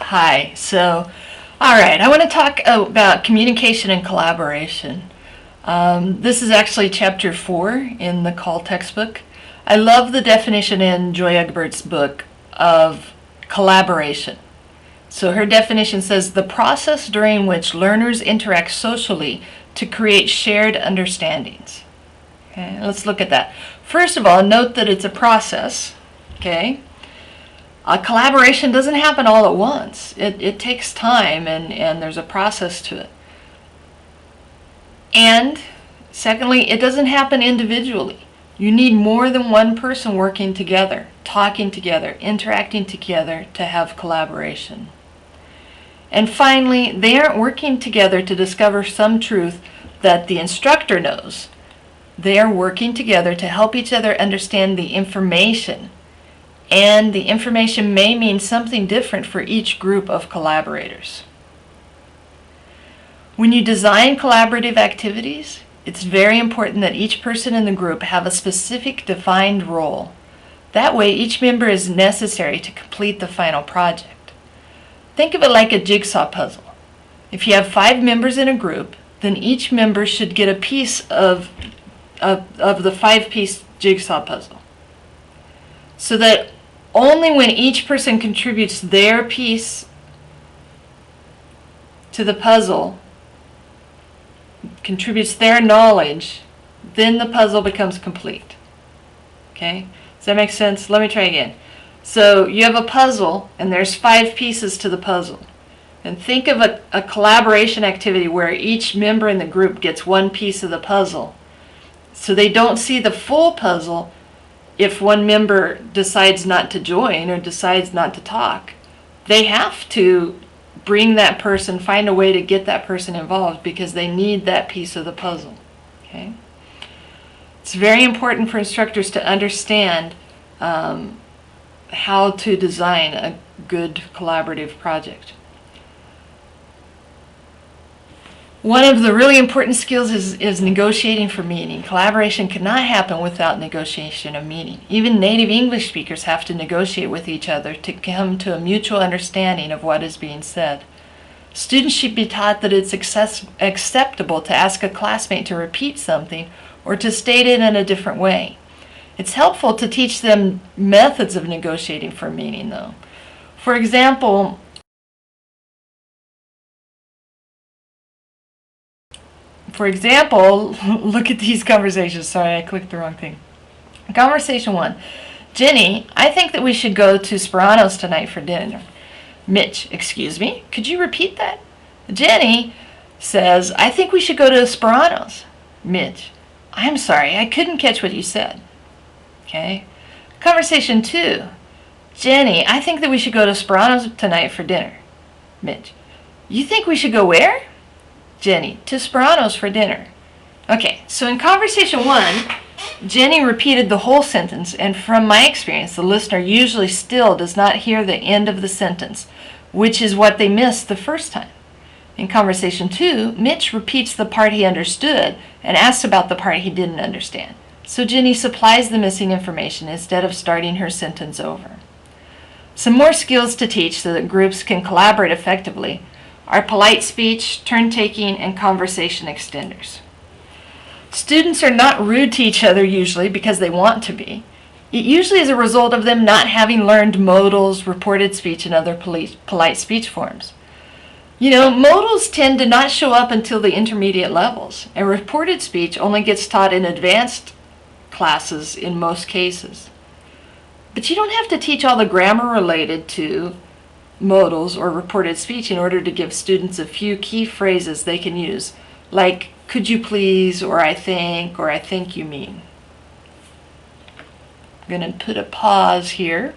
Hi. All right, I want to talk about communication and collaboration. This is actually chapter 4 in the Call textbook. I love the definition in Joy Egbert's book of collaboration. So her definition says the process during which learners interact socially to create shared understandings. Okay, let's look at that. First of all, note that it's a process. Okay. Collaboration doesn't happen all at once. It takes time and there's a process to it. And secondly, it doesn't happen individually. You need more than one person working together, talking together, interacting together to have collaboration. And finally, they aren't working together to discover some truth that the instructor knows. They are working together to help each other understand the information. And the information may mean something different for each group of collaborators. When you design collaborative activities, it's very important that each person in the group have a specific defined role. That way, each member is necessary to complete the final project. Think of it like a jigsaw puzzle. If you have 5 members in a group, then each member should get a piece of the 5-piece jigsaw puzzle. So that only when each person contributes their piece to the puzzle, contributes their knowledge, then the puzzle becomes complete. Okay? Does that make sense? Let me try again. So you have a puzzle and there's 5 pieces to the puzzle. And think of a collaboration activity where each member in the group gets one piece of the puzzle. So they don't see the full puzzle if one member decides not to join or decides not to talk. They have to bring that person, find a way to get that person involved because they need that piece of the puzzle. Okay? It's very important for instructors to understand how to design a good collaborative project. One of the really important skills is negotiating for meaning. Collaboration cannot happen without negotiation of meaning. Even native English speakers have to negotiate with each other to come to a mutual understanding of what is being said. Students should be taught that it's acceptable to ask a classmate to repeat something or to state it in a different way. It's helpful to teach them methods of negotiating for meaning, though. For example, look at these conversations. Sorry, I clicked the wrong thing. Conversation 1. Jenny, I think that we should go to Sperano's tonight for dinner. Mitch, excuse me, could you repeat that? Jenny says, I think we should go to Sperano's. Mitch, I'm sorry, I couldn't catch what you said. Okay. Conversation 2. Jenny, I think that we should go to Sperano's tonight for dinner. Mitch, you think we should go where? Jenny, to Sperano's for dinner. Okay, so in conversation 1, Jenny repeated the whole sentence, and from my experience, the listener usually still does not hear the end of the sentence, which is what they missed the first time. In conversation 2, Mitch repeats the part he understood and asks about the part he didn't understand. So Jenny supplies the missing information instead of starting her sentence over. Some more skills to teach so that groups can collaborate effectively are polite speech, turn-taking, and conversation extenders. Students are not rude to each other usually because they want to be. It usually is a result of them not having learned modals, reported speech, and other polite speech forms. You know, modals tend to not show up until the intermediate levels, and reported speech only gets taught in advanced classes in most cases. But you don't have to teach all the grammar related to modals or reported speech in order to give students a few key phrases they can use, like could you please, or I think you mean. I'm going to put a pause here.